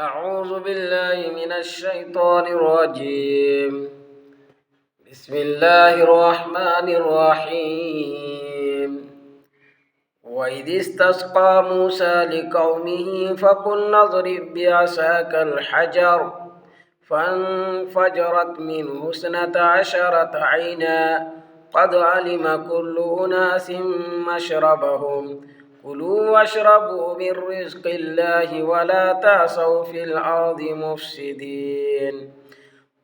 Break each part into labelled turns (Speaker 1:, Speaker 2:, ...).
Speaker 1: أعوذ بالله من الشيطان الرجيم. بسم الله الرحمن الرحيم. وإذ استسقى موسى لقومه فقلنا اضرب بعصاك الحجر فانفجرت منه 12 عينا قد علم كل أناس مشربهم كلوا واشربوا من رزق الله ولا تعثوا في الأرض مفسدين.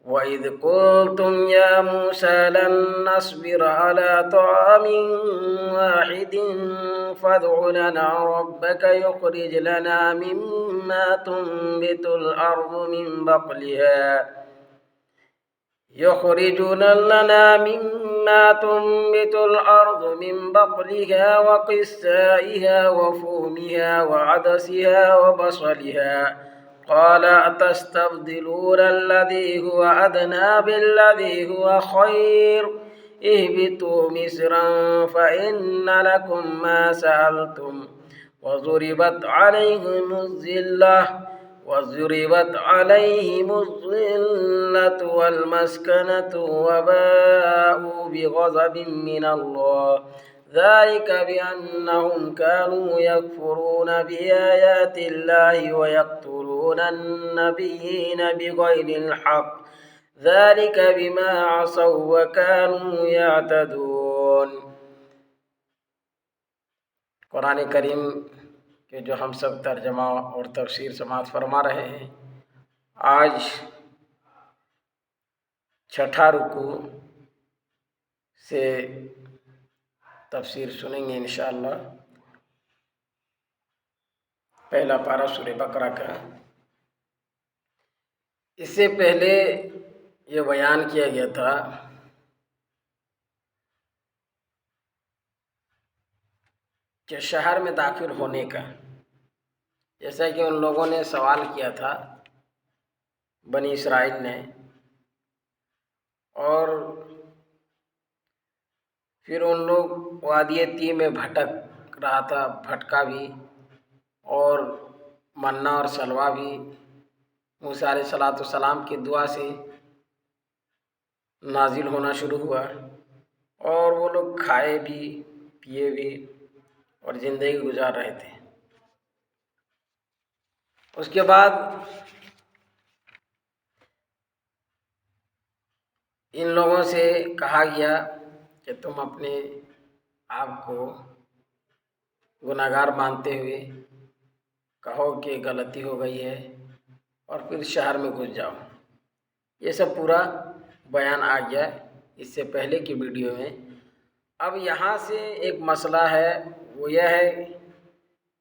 Speaker 1: وإذ قلتم يا موسى لن نصبر على طعام واحد فادع لنا ربك يخرج لنا مما تنبت الأرض من بقلها وقثائها وفومها وعدسها وبصلها قال أتستبدلون الذي هو أدنى بالذي هو خير اهبطوا مصرا فإن لكم ما سألتم وضربت عليهم الذلة والمسكنة وباءوا بغضب من الله ذلك بأنهم كانوا يكفرون بآيات الله ويقتلون النبيين بغير الحق ذلك بما عصوا وكانوا يعتدون. قرآن کریم کہ جو ہم سب ترجمہ اور تفسیر سماعت فرما رہے ہیں، آج 6 رکوع سے تفسیر سنیں گے انشاءاللہ. پہلا پارہ سورہ بقرہ کا. اس سے پہلے یہ بیان کیا گیا تھا کہ شہر میں داخل ہونے کا، جیسا کہ ان لوگوں نے سوال کیا تھا بنی اسرائیل نے، اور پھر ان لوگ وادی تیہ میں بھٹک رہا تھا، بھٹکا بھی، اور منا اور سلوہ بھی موسیٰ علیہ السلام کی دعا سے نازل ہونا شروع ہوا، اور وہ لوگ کھائے بھی پیے بھی اور زندگی گزار رہے تھے. اس کے بعد ان لوگوں سے کہا گیا کہ تم اپنے آپ کو گناہگار مانتے ہوئے کہو کہ غلطی ہو گئی ہے اور پھر شہر میں گھس جاؤ. یہ سب پورا بیان آ گیا اس سے پہلے کی ویڈیو میں. اب یہاں سے ایک مسئلہ ہے، وہ یہ ہے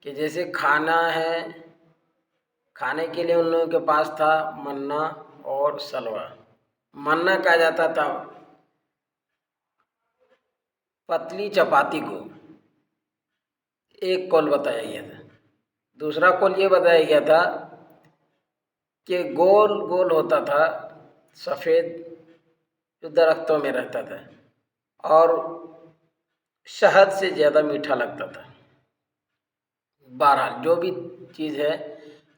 Speaker 1: کہ جیسے کھانا ہے، کھانے کے لیے ان لوگوں کے پاس تھا منا اور سلوہ. منا کہا جاتا تھا پتلی چپاتی کو، ایک قول بتایا گیا تھا. دوسرا قول یہ بتایا گیا تھا کہ گول گول ہوتا تھا، سفید، جو درختوں میں رہتا تھا اور شہد سے زیادہ میٹھا لگتا تھا. بہرحال جو بھی چیز ہے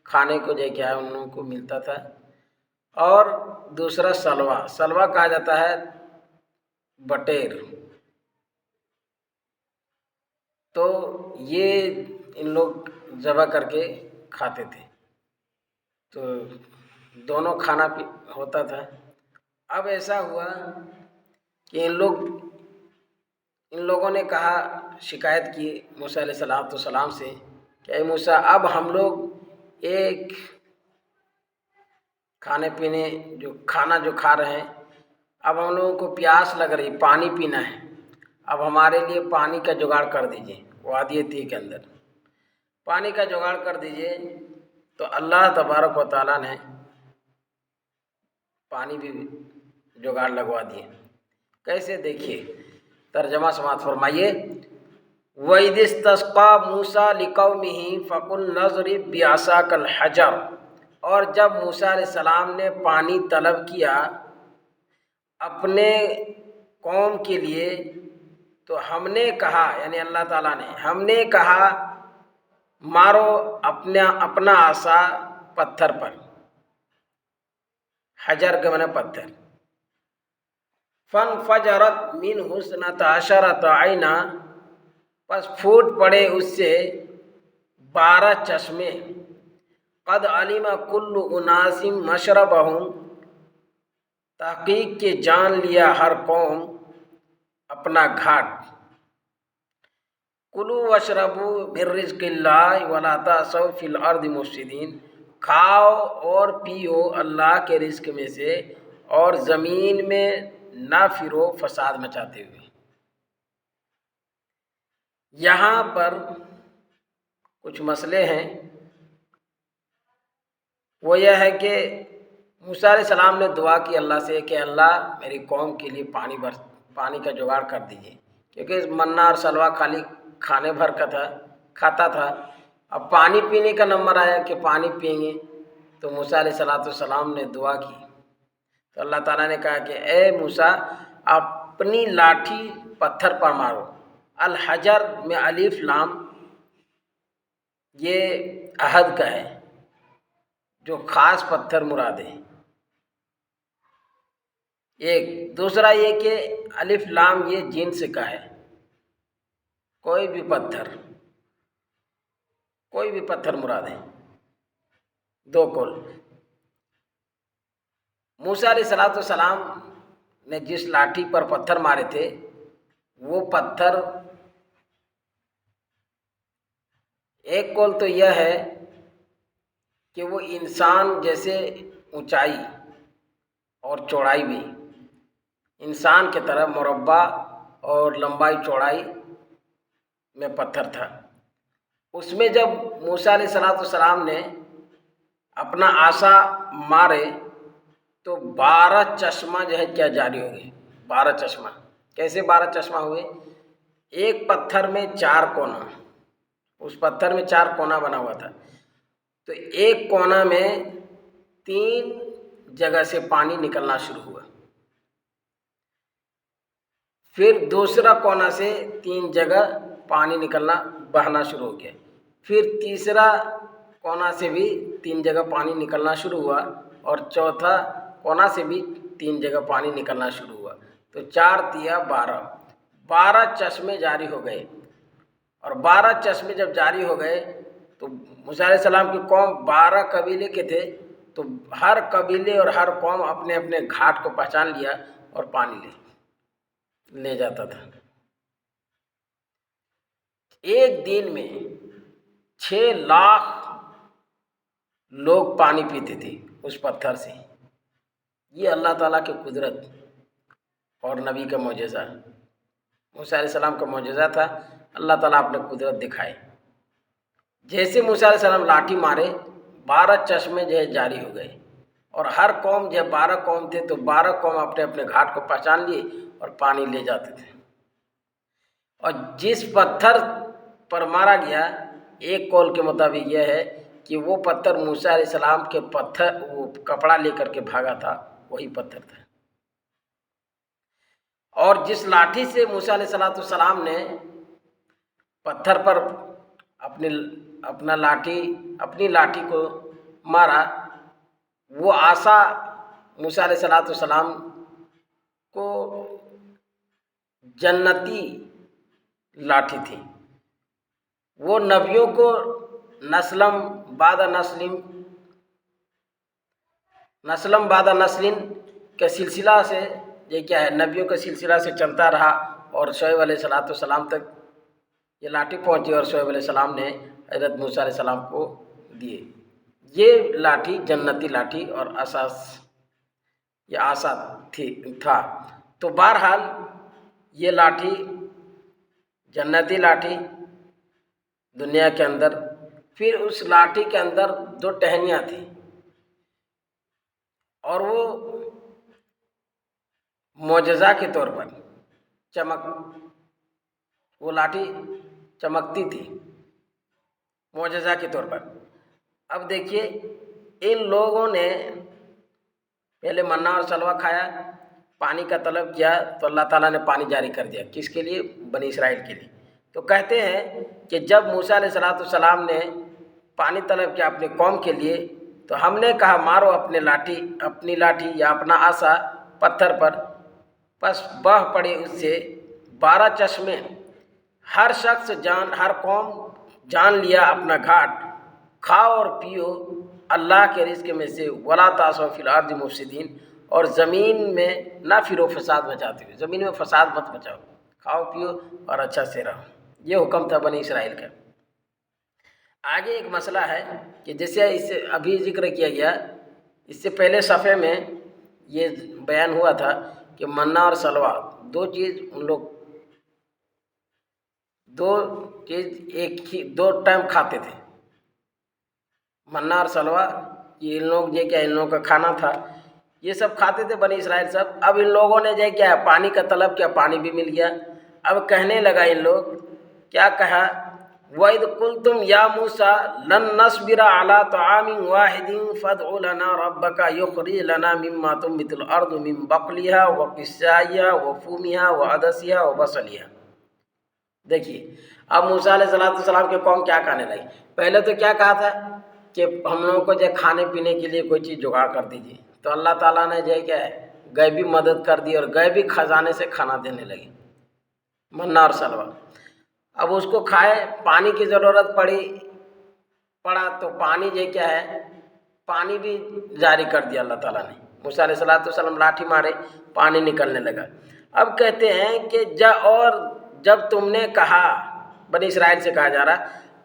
Speaker 1: کھانے کو جو کیا ہے ان لوگوں کو ملتا تھا. اور دوسرا سلوہ کہا جاتا ہے بٹیر. تو یہ ان لوگ ذبح کر کے کھاتے تھے، تو دونوں کھانا ہوتا تھا. اب ایسا ہوا کہ ان لوگوں نے کہا، شکایت کی موسیٰ علیہ السلام سے کہ اے موسیٰ، اب ہم لوگ ایک کھانا جو کھا رہے ہیں، اب ہم لوگوں کو پیاس لگ رہی، پانی پینا ہے، اب ہمارے لیے پانی کا جگاڑ کر دیجئے. وادی تیہ کے اندر پانی کا جگاڑ کر دیجئے. تو اللہ تبارک و تعالیٰ نے پانی بھی جگاڑ لگوا دیے. کیسے؟ دیکھیے، ترجمہ سماعت فرمائیے. وَإِذِ اسْتَسْقَىٰ مُوسَىٰ لِقَوْمِهِ فَقُلْنَا اضْرِب بِّعَصَاكَ الْحَجَرَ. اور جب موسیٰ علیہ السلام نے پانی طلب کیا اپنے قوم کے لیے، تو ہم نے کہا، یعنی اللہ تعالیٰ نے، ہم نے کہا مارو اپنا عصا پتھر پر، حجر کے معنی پتھر. فانفجرت منہ اثنتا عشرۃ عینا، پس پھوٹ پڑے اس سے 12 چشمے. قد علم کل اناس مشربہم، تحقیق کہ جان لیا ہر قوم اپنا گھاٹ. کلوا واشربوا من رزق اللہ ولا تعثوا فی الارض مفسدین، کھاؤ اور پیو اللہ کے رزق میں سے اور زمین میں نہ پھرو فساد مچاتے ہوئے. یہاں پر کچھ مسئلے ہیں. وہ یہ ہے کہ موسیٰ علیہ السلام نے دعا کی اللہ سے کہ اللہ میری قوم کے لیے پانی کا جگاڑ کر دیجیے، کیونکہ منا اور سلوا خالی کھانے بھر کا تھا، کھاتا تھا. اب پانی پینے کا نمبر آیا کہ پانی پئیں گے، تو موسیٰ علیہ السلام نے دعا کی. تو اللہ تعالیٰ نے کہا کہ اے موسیٰ، اپنی لاٹھی پتھر پر مارو. الحجر میں الف لام یہ عہد کا ہے، جو خاص پتھر مراد ہے. ایک دوسرا یہ کہ الف لام یہ جنس کا ہے، کوئی بھی پتھر مراد ہے. دو قول. موسیٰ علیہ السلام نے جس لاٹھی پر پتھر مارے تھے وہ پتھر، ایک قول تو یہ ہے کہ وہ انسان جیسے اونچائی اور چوڑائی بھی، انسان کی طرح مربع اور لمبائی چوڑائی میں پتھر تھا. اس میں جب موسیٰ علیہ السلام نے اپنا عصا مارے تو 12 چشمہ جو ہے کیا جاری ہو گئے. 12 چشمہ کیسے 12 چشمہ ہوئے؟ ایک پتھر میں 4 کونا، اس پتھر میں 4 کونا بنا ہوا تھا، تو ایک کونا میں 3 جگہ سے پانی نکلنا شروع ہوا. پھر دوسرا کونا سے 3 جگہ پانی نکلنا بہنا شروع ہو گیا. پھر تیسرا کونا سے بھی 3 جگہ پانی نکلنا شروع ہوا، اور چوتھا کونا سے بھی 3 جگہ پانی نکلنا شروع ہوا. تو 4 تیا 12 چشمے جاری ہو گئے. اور 12 چشمے جب جاری ہو گئے تو موسیٰ علیہ السلام کی قوم 12 قبیلے کے تھے، تو ہر قبیلے اور ہر قوم اپنے اپنے گھاٹ کو پہچان لیا اور پانی لے جاتا تھا. ایک دن میں 6 لاکھ لوگ پانی پیتے تھے اس پتھر سے. یہ اللہ تعالیٰ کی قدرت اور نبی کا معجزہ، موسیٰ علیہ السلام کا معجزہ تھا. اللہ تعالیٰ اپنے قدرت دکھائے. جیسے موسیٰ علیہ السلام لاٹھی مارے 12 چشمے جو ہے جاری ہو گئے، اور ہر قوم جو 12 قوم تھے تو 12 قوم اپنے اپنے گھاٹ کو پہچان لیے اور پانی لے جاتے تھے. اور جس پتھر پر مارا گیا، ایک قول کے مطابق یہ ہے کہ وہ پتھر موسیٰ علیہ السلام کے وہ کپڑا لے کر کے بھاگا تھا، وہی پتھر تھا. اور جس لاٹھی سے موسیٰ علیہ السلام نے پتھر پر اپنی لاٹھی کو مارا، وہ عصا موسیٰ علیہ السلام کو جنتی لاٹھی تھی. وہ نبیوں کو نسلم بعد نسلم کے سلسلہ سے، یہ کیا ہے، نبیوں کے سلسلہ سے چلتا رہا، اور شعیب علیہ السلام تک یہ لاٹھی پہنچی، اور شعیب علیہ السلام نے حضرت موسیٰ علیہ السلام کو دیے. یہ لاٹھی جنتی لاٹھی اور یہ عصا تھا. تو بہرحال یہ لاٹھی جنتی لاٹھی دنیا کے اندر. پھر اس لاٹھی کے اندر 2 ٹہنیاں تھیں، اور وہ معجزہ کے طور پر وہ لاٹھی چمکتی تھی معجزہ کے طور پر. اب دیکھیے، ان لوگوں نے پہلے منا اور سلوا کھایا، پانی کا طلب کیا، تو اللہ تعالیٰ نے پانی جاری کر دیا. کس کے لیے؟ بنی اسرائیل کے لیے. تو کہتے ہیں کہ جب موسیٰ علیہ السلام نے پانی طلب کیا اپنی قوم کے لیے، تو ہم نے کہا مارو اپنی لاٹھی یا اپنا عصا پتھر پر، پس بہہ پڑے اس سے 12 چشمے، ہر شخص ہر قوم جان لیا اپنا گھاٹ، کھاؤ اور پیو اللہ کے رزق میں سے، ولا تعثوا فی الارض مفسدین، اور زمین میں نہ پھرو فساد مچاتے ہوئے، زمین میں فساد مت مچاؤ، کھاؤ پیو اور اچھا سے رہو۔ یہ حکم تھا بنی اسرائیل کا۔ آگے ایک مسئلہ ہے کہ جیسے اس سے ابھی ذکر کیا گیا، اس سے پہلے صفحے میں یہ بیان ہوا تھا کہ منا اور سلوا دو چیز ایک ہی دو ٹائم کھاتے تھے۔ منا اور سلوا یہ ان لوگوں کا کھانا تھا، یہ سب کھاتے تھے بنی اسرائیل سب۔ اب ان لوگوں نے کیا پانی کا طلب کیا، پانی بھی مل گیا۔ اب کہنے لگا ان لوگ، کیا کہا، وَإِذْ قُلْتُمْ يَا مُوسَىٰ لَن نَّصْبِرَ عَلَىٰ طَعَامٍ وَاحِدٍ فَادْعُ لَنَا رَبَّكَ يُخْرِجْ لَنَا مِمَّا تُنبِتُ الْأَرْضُ مِن بَقْلِهَا وَقِثَّائِهَا وَفُومِهَا وَعَدَسِهَا وَبَصَلِهَا۔ دیکھیے اب موسیٰ علیہ السلام کے قوم کیا کہنے لگی۔ پہلے تو کیا کہا تھا کہ ہم لوگوں کو کھانے پینے کے لیے کوئی چیز جگاڑ کر دیجیے، تو اللہ تعالیٰ نے کیا ہے غیبی مدد کر دی اور غیبی خزانے سے کھانا دینے لگے، منا اور سلوا۔ اب اس کو کھائے، پانی کی ضرورت پڑا تو پانی کیا ہے، پانی بھی جاری کر دیا اللہ تعالیٰ نے۔ موسیٰ علیہ السلام لاٹھی مارے، پانی نکلنے لگا۔ اب کہتے ہیں کہ جب تم نے کہا، بنی اسرائیل سے کہا جا رہا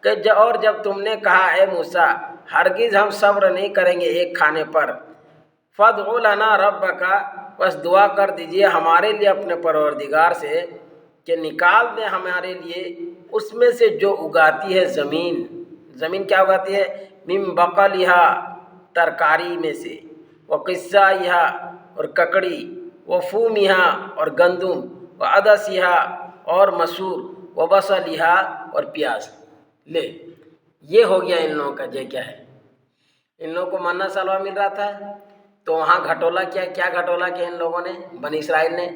Speaker 1: کہ جب تم نے کہا اے موسیٰ ہرگز ہم صبر نہیں کریں گے ایک کھانے پر، فَادْعُ لَنَا رَبَّكَ، بس دعا کر دیجئے ہمارے لیے اپنے پروردگار سے کہ نکال دیں ہمارے لیے اس میں سے جو اگاتی ہے زمین کیا اگاتی ہے، مِن بَقَلِهَا، ترکاری میں سے، وَقِثَّائِهَا، اور ککڑی، وَفُومِهَا، اور گندم، وَعَدَسِهَا، اور مسور، وَبَصَلِهَا، اور پیاز۔ لے یہ ہو گیا ان لوگوں کا کیا ہے، ان لوگوں کو منا سلوا مل رہا تھا، تو وہاں گھٹولا کیا گھٹولا کیا ان لوگوں نے، بنی اسرائیل نے،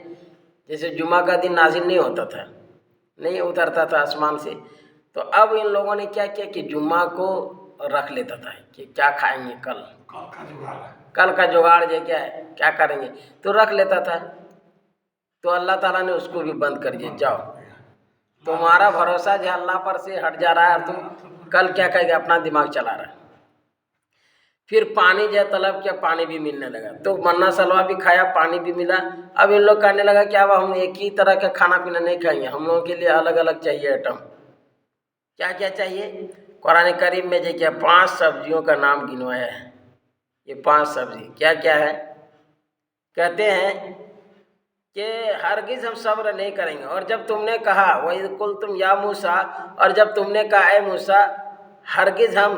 Speaker 1: جیسے جمعہ کا دن نازل نہیں ہوتا تھا، نہیں اترتا تھا آسمان سے، تو اب ان لوگوں نے کیا کیا کہ جمعہ کو رکھ لیتا تھا کہ کیا کھائیں گے کل کا جگاڑ کیا ہے، کیا کریں گے، تو رکھ لیتا تھا۔ تو اللہ تعالیٰ نے اس کو بھی بند کر دیا، جاؤ تمہارا بھروسہ اللہ پر سے ہٹ جا رہا ہے اور تم کل کیا کہے گا، اپنا دماغ چلا رہا ہے۔ پھر پانی طلب کیا، پانی بھی ملنے لگا، تو منا سلوا بھی کھایا، پانی بھی ملا۔ اب ان لوگ کہنے لگا کہ اب ہم ایک ہی طرح کا کھانا پینا نہیں کھائیں گے، ہم لوگوں کے لیے الگ الگ چاہیے آئٹم۔ کیا کیا چاہیے، قرآن کریم میں 5 سبزیوں کا نام گنوایا ہے۔ یہ 5 سبزی کیا کیا ہے، کہتے ہیں کہ ہرگز ہم صبر نہیں کریں گے، اور جب تم نے کہا وَإِذْ قُلْتُمْ يَا مُوسَىٰ، اور جب تم نے کہا اے موسیٰ ہرگز ہم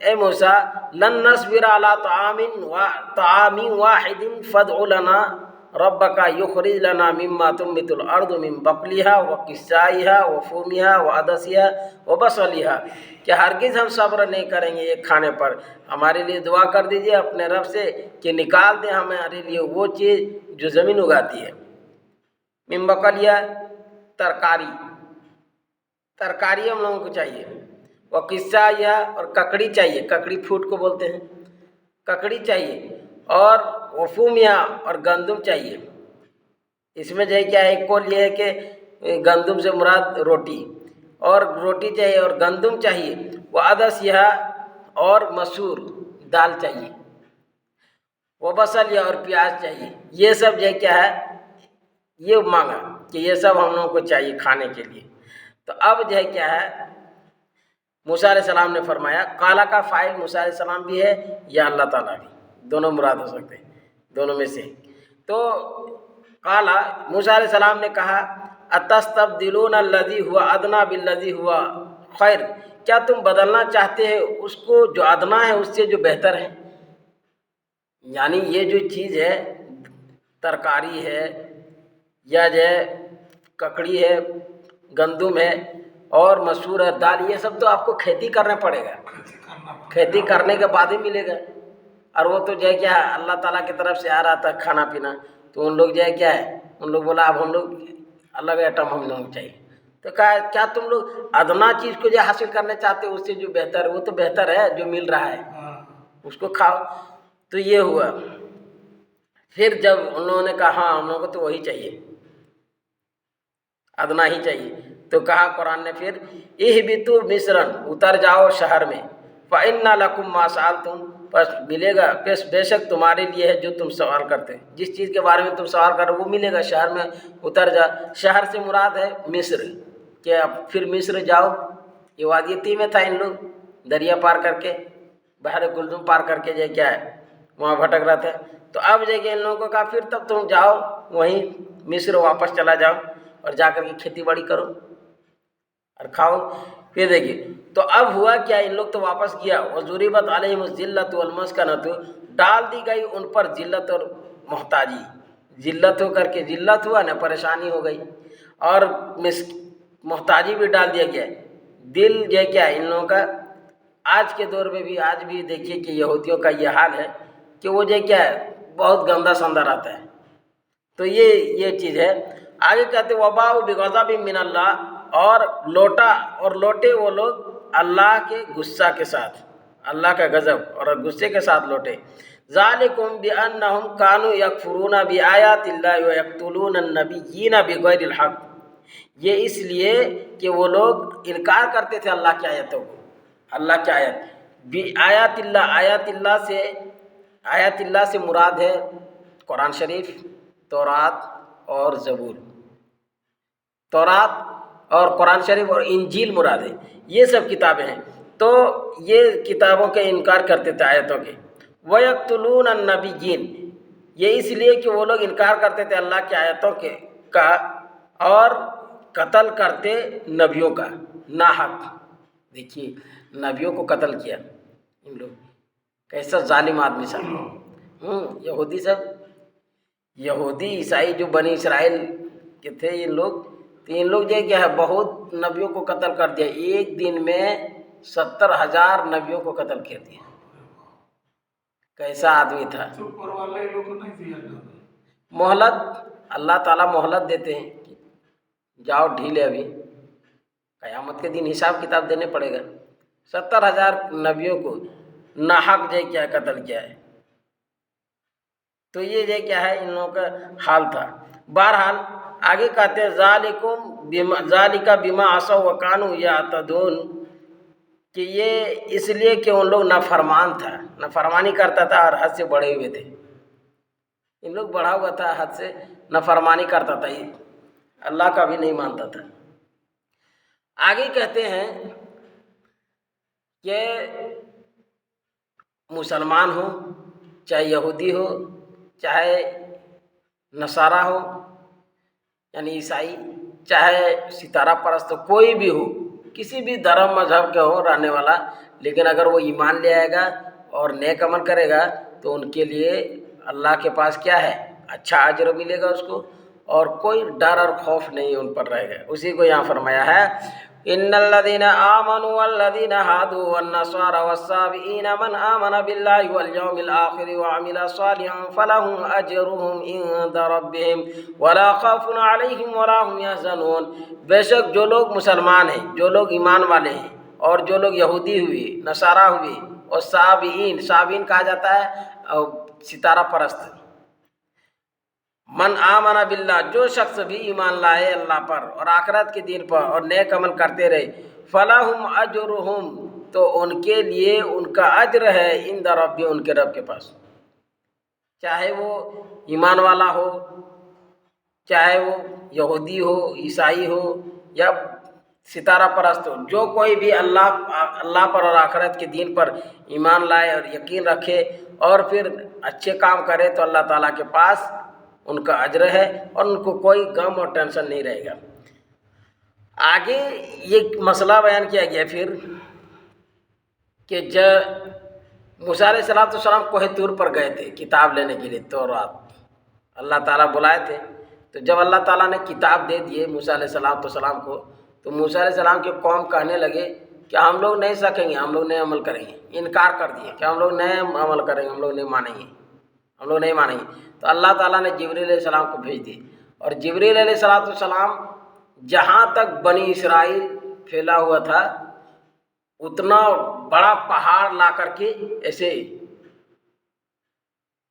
Speaker 1: اے موسیٰ لن نصبر علی طعام واحد فادع لنا ربک یخرج لنا مما تنبت الارض من بقلها وقثائها وفومها وعدسها وبصلها، کہ ہرگز ہم صبر نہیں کریں گے ایک کھانے پر، ہمارے لیے دعا کر دیجئے اپنے رب سے کہ نکال دیں ہمارے لیے وہ چیز جو زمین اگاتی ہے۔ من بقلها، ترکاری ہم لوگوں کو چاہیے، وقثائها، اور ککڑی چاہیے، ککڑی پھوٹ کو بولتے ہیں، ککڑی چاہیے، اور وفومها، اور گندم چاہیے۔ اس میں کیا ہے، ایک قول یہ ہے کہ گندم سے مراد روٹی چاہیے اور گندم چاہیے، وعدسها، اور مسور دال چاہیے، وبصلیہ، اور پیاز چاہیے۔ یہ سب کیا ہے، یہ مانگا کہ یہ سب ہم لوگوں کو چاہیے کھانے کے لیے۔ تو اب کیا ہے، موسیٰ علیہ السلام نے فرمایا، قالا کا فاعل موسیٰ علیہ السلام بھی ہے یا اللہ تعالیٰ بھی، دونوں مراد ہو سکتے ہیں، دونوں میں سے۔ تو قالا، موسیٰ علیہ السلام نے کہا، اتستبدلون الذی ہوا ادنی بالذی ہوا خیر، کیا تم بدلنا چاہتے ہیں اس کو جو ادنا ہے اس سے جو بہتر ہے؟ یعنی یہ جو چیز ہے، ترکاری ہے یا ککڑی ہے، گندم ہے اور مسور ہے، دال، یہ سب تو آپ کو کھیتی کرنا پڑے گا، کھیتی کرنے کے بعد ہی ملے گا، اور وہ تو کیا ہے اللہ تعالیٰ کی طرف سے آ رہا تھا کھانا پینا، تو ان لوگ کیا ہے، ان لوگ بولا اب ہم لوگ الگ آئٹم ہم لوگوں کو چاہیے۔ تو کہا کیا تم لوگ ادنا چیز کو حاصل کرنا چاہتے ہو اس سے جو بہتر ہے، وہ تو بہتر ہے جو مل رہا ہے، اس کو کھاؤ. تو یہ ہوا. پھر جب انہوں نے کہا ہاں ہم لوگوں کو تو وہی چاہیے، ادنا ہی چاہیے، تو کہا قرآن نے پھر اہبطوا مصرا، اتر جاؤ شہر میں، فإن لکم ما سألتم، بس ملے گا، بے شک تمہارے لیے ہے جو تم سوال کرتے، جس چیز کے بارے میں تم سوال کر رہے ہو وہ ملے گا، شہر میں اتر جا. شہر سے مراد ہے مصر، کہ اب پھر مصر جاؤ. یہ وادی طی میں تھا، ان لوگ دریا پار کر کے، بحر کلزم پار کر کے جو کیا ہے وہاں بھٹک رہا تھا. تو اب جو کہ ان لوگوں کو کہا پھر تب تم جاؤ وہیں مصر واپس چلا جاؤ اور جا کر کے کھیتی باڑی کرو اور کھاؤ. پھر دیکھیے تو اب ہوا کیا، ان لوگ تو واپس گیا. وضربت علیہم الذلۃ والمسکنۃ، ڈال دی گئی ان پر ذلت اور محتاجی. ذلت ہو کر کے ذلت ہوا نا، پریشانی ہو گئی، اور محتاجی بھی ڈال دیا گیا. دل جو کیا ہے ان لوگوں کا آج کے دور میں بھی، آج بھی دیکھیے کہ یہودیوں کا یہ حال ہے کہ وہ جو کیا ہے بہت گندا سندا رہتا ہے. تو یہ چیز ہے. آگے کہتے وباء بغضب من اللہ، اور لوٹے وہ لوگ اللہ کے غصہ کے ساتھ، اللہ کا غضب اور غصے کے ساتھ لوٹے. ذالکم بانہم کانوا یکفرون بآیات اللہ ویقتلون النبیین بغیر الحق، یہ اس لیے کہ وہ لوگ انکار کرتے تھے اللہ کی آیتوں کو. اللہ کی آیت بآیات اللہ، آیات اللہ سے مراد ہے قرآن شریف، تورات اور زبور. تورات اور قرآن شریف اور انجیل مراد ہے، یہ سب کتابیں ہیں. تو یہ کتابوں کے انکار کرتے تھے آیتوں کے. وَيَقْتُلُونَ النَّبِيِّينَ، یہ اس لیے کہ وہ لوگ انکار کرتے تھے اللہ کی آیتوں کا اور قتل کرتے نبیوں کا ناحق. دیکھیے نبیوں کو قتل کیا ان لوگ، کیسا ظالم آدمی سب. یہودی سب، یہودی عیسائی جو بنی اسرائیل کے تھے ان لوگ، تو ان لوگ جو کیا ہے بہت نبیوں کو قتل کر دیا. ایک دن میں 70,000 نبیوں کو قتل کر دیا. کیسا آدمی تھا. مہلت، اللہ تعالیٰ مہلت دیتے ہیں، جاؤ ڈھیلے، ابھی قیامت کے دن حساب کتاب دینے پڑے گا. 70,000 نبیوں کو ناحق جو کیا قتل کیا ہے. تو یہ جو کیا ہے ان لوگوں کا حال تھا. بہرحال آگے کہتے ہیں ذالک بما عصوا وکانوا یعتدون، کہ یہ اس لیے کہ ان لوگ نافرمان تھا، نافرمانی کرتا تھا اور حد سے بڑھے ہوئے تھے. ان لوگ بڑھا ہوا تھا، حد سے نافرمانی کرتا تھا، اللہ کا بھی نہیں مانتا تھا. آگے کہتے ہیں کہ مسلمان ہو، چاہے یہودی ہو، چاہے نصارہ ہو یعنی عیسائی، چاہے ستارہ پرست، کوئی بھی ہو، کسی بھی دھرم مذہب کے ہو رہنے والا، لیکن اگر وہ ایمان لے آئے گا اور نیک عمل کرے گا تو ان کے لیے اللہ کے پاس کیا ہے اچھا اجر ملے گا اس کو، اور کوئی ڈر اور خوف نہیں ان پر رہے گا. اسی کو یہاں فرمایا ہے ان الذين آمنوا والذين هادوا والنصارى والصابئين من آمن بالله واليوم الآخر وعمل صالحا فلهم أجرهم عند ربهم ولا خوف عليهم ولا هم يحزنون. بے شک جو لوگ مسلمان ہیں، جو لوگ ایمان والے ہیں، اور جو لوگ یہودی ہوئے، نصارہ ہوئے اور صابئین کہا جاتا ہے ستارہ پرست. من آمن باللہ، جو شخص بھی ایمان لائے اللہ پر اور آخرت کے دن پر اور نیک عمل کرتے رہے، فلہم اجرہم، تو ان کے لیے ان کا اجر ہے عند ربہم، ان کے رب کے پاس. چاہے وہ ایمان والا ہو، چاہے وہ یہودی ہو، عیسائی ہو یا ستارہ پرست ہو، جو کوئی بھی اللہ پر اور آخرت کے دین پر ایمان لائے اور یقین رکھے اور پھر اچھے کام کرے تو اللہ تعالیٰ کے پاس ان کا اجر ہے اور ان کو کوئی غم اور ٹینشن نہیں رہے گا. آگے یہ مسئلہ بیان کیا گیا پھر کہ جب موسیٰ علیہ السلام کوہ طور پر گئے تھے کتاب لینے کے لیے، تورات اللہ تعالیٰ بلائے تھے. تو جب اللہ تعالیٰ نے کتاب دے دیے موسیٰ علیہ السلام کو، تو موسیٰ علیہ السلام کے قوم کہنے لگے کہ ہم لوگ نہیں سکیں گے، ہم لوگ نہیں عمل کریں گے. انکار کر دیے کہ ہم لوگ نہیں عمل کریں گے، ہم لوگ نہیں مانیں گے، ہم لوگ نہیں مانیں گے. تو اللہ تعالیٰ نے جبریل علیہ السلام کو بھیج دی، اور جبریل علیہ السلام جہاں تک بنی اسرائیل پھیلا ہوا تھا اتنا بڑا پہاڑ لا کر کے ایسے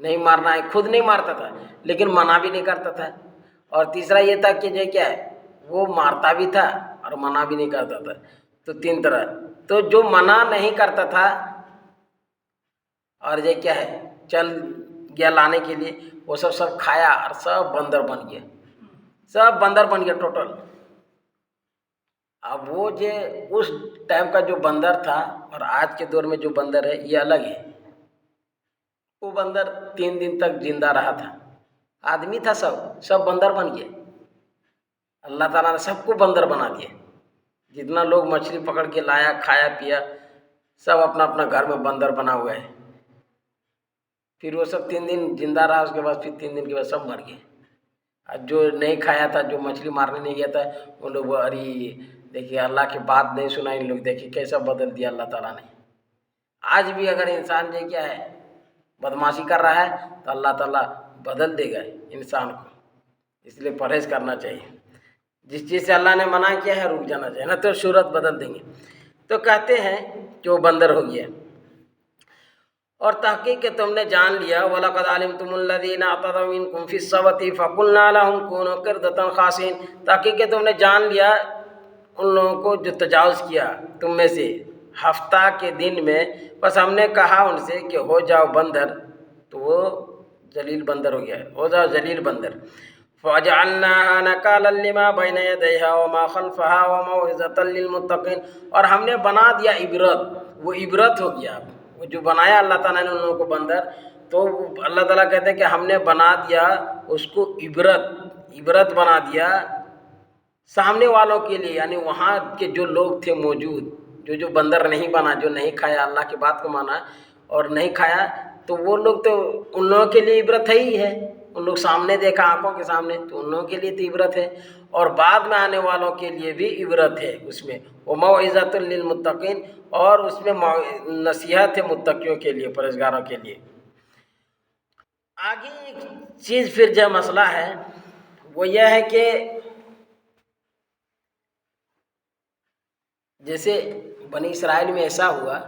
Speaker 1: نہیں مارنا ہے، خود نہیں مارتا تھا لیکن منع بھی نہیں کرتا تھا، اور تیسرا یہ تھا کہ جو کیا ہے وہ مارتا بھی تھا اور منع بھی نہیں کرتا تھا، تو 3 طرح۔ تو جو منع نہیں کرتا تھا اور یہ کیا ہے چل گیا لانے کے لیے، وہ سب کھایا اور سب بندر بن گیا، سب بندر بن گیا ٹوٹل۔ اب وہ جو اس ٹائم کا جو بندر تھا اور آج کے دور میں جو بندر ہے یہ الگ ہے۔ وہ بندر 3 دن تک زندہ رہا تھا، آدمی تھا سب بندر بن گئے۔ اللہ تعالیٰ نے سب کو بندر بنا دیا، جتنا لوگ مچھلی پکڑ کے لایا کھایا پیا سب اپنا اپنا گھر میں بندر بنا ہوا ہے۔ پھر وہ سب 3 دن زندہ رہا، اس کے بعد پھر 3 دن کے بعد سب مر گئے۔ اور جو نہیں کھایا تھا، جو مچھلی مارنے نہیں گیا تھا، وہ لوگ ارے دیکھیے اللہ کی بات نہیں سنا ان لوگ، دیکھیے کیسا بدل دیا اللہ تعالیٰ نے۔ آج بھی اگر انسان جو کیا ہے بدمعاشی کر رہا ہے تو اللہ تعالیٰ بدل دے گا انسان کو، اس لیے پرہیز کرنا چاہیے۔ جس چیز سے اللہ نے منع کیا ہے رک جانا چاہیے، نہ تو صورت بدل دیں گے۔ تو کہتے ہیں کہ وہ بندر ہو گیا، اور تحقیق کہ تم نے جان لیا وَلَقَدْ عَلِمْتُمُ الَّذِينَ اعْتَدَوْا مِنْكُمْ فِي السَّبْتِ فَقُلْنَا لَهُمْ كُونُوا قِرْدَةً خَاسِئِينَ، تحقیق کہ تم نے جان لیا ان لوگوں کو جو تجاوز کیا تم میں سے ہفتہ کے دن میں، بس ہم نے کہا ان سے کہ ہو جاؤ بندر، تو وہ ذلیل بندر ہو گیا، ہو جاؤ ذلیل بندر۔ فَجَعَلْنَاهَا نَكَالًا لِمَا بَيْنَ يَدَيْهَا وَمَا خَلْفَهَا وَمَوْعِظَةً لِّلْمُتَّقِينَ، اور ہم نے بنا دیا عبرت، وہ عبرت ہو گیا۔ وہ جو بنایا اللہ تعالیٰ نے ان لوگوں کو بندر، تو اللہ تعالیٰ کہتے ہیں کہ ہم نے بنا دیا اس کو عبرت بنا دیا سامنے والوں کے لیے، یعنی وہاں کے جو لوگ تھے موجود، جو بندر نہیں بنا، جو نہیں کھایا اللہ کی بات کو مانا اور نہیں کھایا، تو وہ لوگ تو ان لوگوں کے لیے عبرت ہے ہی ہے، ان لوگ سامنے دیکھا آنکھوں کے سامنے، تو ان لوگوں کے لیے تو عبرت ہے، اور بعد میں آنے والوں کے لیے بھی عبرت ہے اس میں۔ وَمَوْعِظَةٌ لِّلْمُتَّقِينَ، اور اس میں نصیحت ہے متقیوں کے لیے، پرہیزگاروں کے لیے۔ آگے ایک چیز پھر جو مسئلہ ہے وہ یہ ہے کہ جیسے بنی اسرائیل میں ایسا ہوا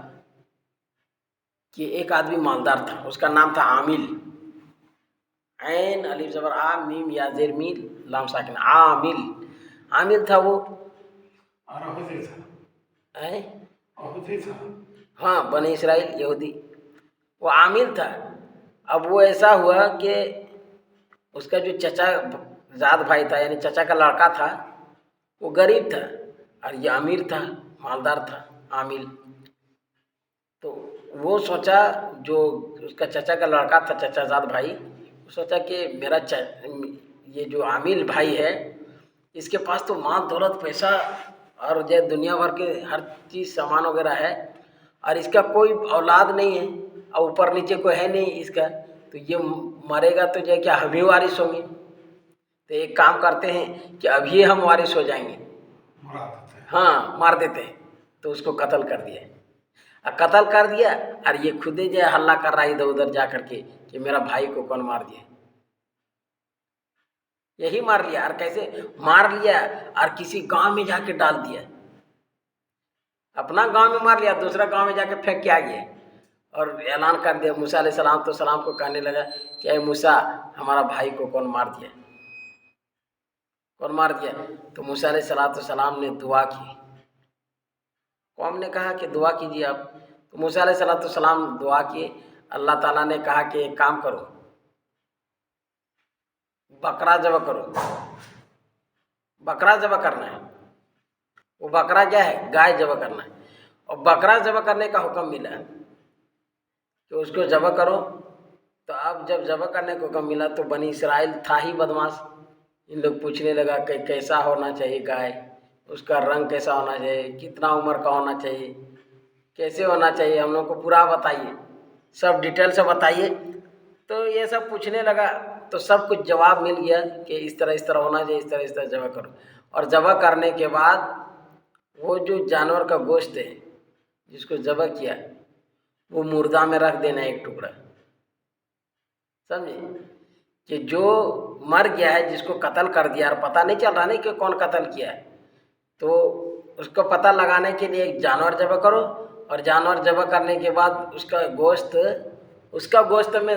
Speaker 1: کہ ایک آدمی مالدار تھا، اس کا نام تھا عامل، عین الف زبر آ میم یا زیر میل لام ساکن، عامل تھا وہ، ہاں بنی اسرائیل یہودی، وہ عامل تھا۔ اب وہ ایسا ہوا کہ اس کا جو چچا زاد بھائی تھا، یعنی چچا کا لڑکا تھا، وہ غریب تھا اور یہ امیر تھا، مالدار تھا عامل۔ تو وہ سوچا، جو اس کا چچا کا لڑکا تھا چچا زاد بھائی، وہ سوچا کہ میرا یہ جو عامل بھائی ہے اس کے پاس تو مال دولت پیسہ اور جو دنیا بھر کے ہر چیز سامان وغیرہ ہے، اور اس کا کوئی اولاد نہیں ہے اور اوپر نیچے کوئی ہے نہیں اس کا، تو یہ مرے گا تو جو کیا ہم ہی وارث ہوں گے، تو ایک کام کرتے ہیں کہ ابھی ہم وارث ہو جائیں گے، ہاں مار دیتے ہیں۔ تو اس کو قتل کر دیا، قتل کر دیا، اور یہ خود ہی جو ہے ہلہ کر رہا ہے ادھر ادھر جا کر کے کہ میرا بھائی کو کون مار دیا، یہی مار لیا۔ اور کیسے مار لیا؟ اور کسی گاؤں میں جا کے ڈال دیا، اپنا گاؤں میں مار لیا، دوسرا گاؤں میں جا کے پھینک کے آ گیا، اور اعلان کر دیا موسیٰ علیہ السلام کو، کہنے لگا کہ اے موسیٰ ہمارا بھائی کو کون مار دیا، کون مار دیا؟ تو موسیٰ علیہ السلام نے دعا کی، قوم نے کہا کہ دعا کیجیے آپ، تو موسیٰ علیہ السلام دعا کیے، اللہ تعالیٰ نے کہا کہ ایک کام کرو، بکرا ذبح کرو، بکرا ذبح کرنا ہے۔ وہ بکرا کیا ہے؟ گائے ذبح کرنا ہے، اور بکرا ذبح کرنے کا حکم ملا کہ اس کو ذبح کرو۔ تو اب جب ذبح کرنے کا حکم ملا تو بنی اسرائیل تھا ہی بدماش، ان لوگ پوچھنے لگا کہ کیسا ہونا چاہیے گائے، اس کا رنگ کیسا ہونا چاہیے، کتنا عمر کا ہونا چاہیے، کیسے ہونا چاہیے، ہم لوگ کو پورا بتائیے، سب ڈیٹیل سے بتائیے۔ تو یہ سب پوچھنے لگا، تو سب کچھ جواب مل گیا کہ اس طرح ہونا چاہیے، اس طرح ذبح کرو۔ اور ذبح کرنے کے بعد وہ جو جانور کا گوشت ہے جس کو ذبح کیا، وہ مردہ میں رکھ دینا ایک ٹکڑا، سمجھے؟ کہ جو مر گیا ہے، جس کو قتل کر دیا اور پتہ نہیں چل رہا نہیں کہ کون قتل کیا ہے، تو اس کو پتہ لگانے کے لیے ایک جانور ذبح کرو، اور جانور ذبح کرنے کے بعد اس کا گوشت میں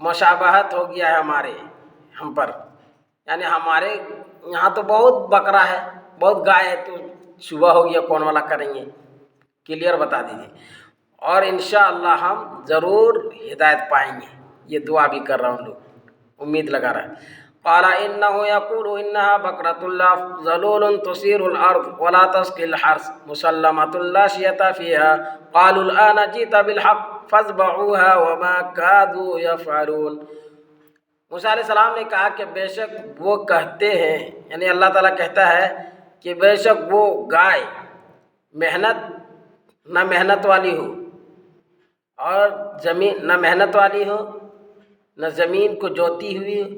Speaker 1: مشابہت ہو گیا ہے ہم پر، یعنی ہمارے یہاں تو بہت بکرا ہے، بہت گائے ہے، تو شبہ ہو گیا کون والا کریں گے، کلیئر بتا دیجیے، اور انشاءاللہ ہم ضرور ہدایت پائیں گے۔ یہ دعا بھی کر رہا ہوں، لوگ امید لگا رہا ہے۔ قال انه يقول انها بقرة لا ذلول تثير الارض ولا تسقي الحرث مسلمة لا شية فيها قالوا الآن جئت بالحق فاذبحوها وما كادوا يفعلون۔ موسیٰ علیہ السلام نے کہا کہ بے شک وہ کہتے ہیں، یعنی اللہ تعالیٰ کہتا ہے کہ بے شک وہ گائے نہ محنت والی ہو، اور زمین نہ محنت والی ہو، نہ زمین کو جوتی ہوئی ہو،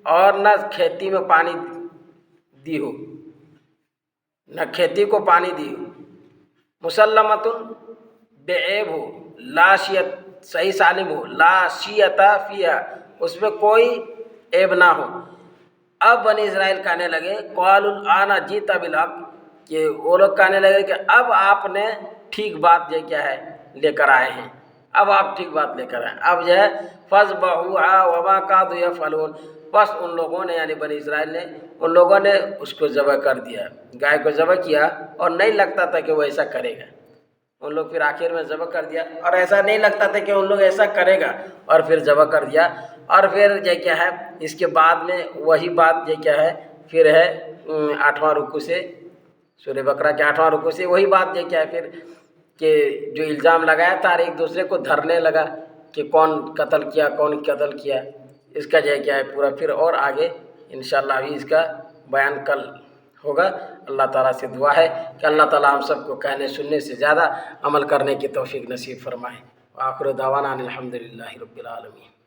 Speaker 1: اور نہ کھیتی میں پانی دی ہو، نہ کھیتی کو پانی دی ہو، مسلمۃ بے عیب ہو، لا شیت صحیح سالم ہو، لا شیۃ فیہا اس میں کوئی عیب نہ ہو۔ اب بنی اسرائیل کہنے لگے قالوا الآن جئت بالحق، کہ وہ لوگ کہنے لگے کہ اب آپ نے ٹھیک بات یہ کیا ہے لے کر آئے ہیں، اب آپ ٹھیک بات لے کر آئے ہیں، اب جو ہے فَاذْبَحُوهَا وَمَا كَادُوا يَفْعَلُونَ، بس ان لوگوں نے یعنی بنی اسرائیل نے ان لوگوں نے اس کو ذبح کر دیا، گائے کو ذبح کیا، اور نہیں لگتا تھا کہ وہ ایسا کرے گا، ان لوگ پھر آخر میں ذبح کر دیا، اور ایسا نہیں لگتا تھا کہ ان لوگ ایسا کرے گا، اور پھر ذبح کر دیا، اور پھر یہ کیا ہے اس کے بعد میں وہی بات یہ کیا ہے پھر ہے 8واں رکوع سے، سورہ بقرہ کے 8واں رکوع سے وہی بات یہ کیا ہے پھر کہ جو الزام لگایا تھا ایک دوسرے کو دھرنے لگا کہ کون قتل کیا، اس کا جو کیا ہے پورا پھر اور آگے انشاءاللہ ابھی اس کا بیان کل ہوگا۔ اللہ تعالیٰ سے دعا ہے کہ اللہ تعالیٰ ہم سب کو کہنے سننے سے زیادہ عمل کرنے کی توفیق نصیب فرمائے۔ وآخر دعوانا الحمدللہ رب العالمین۔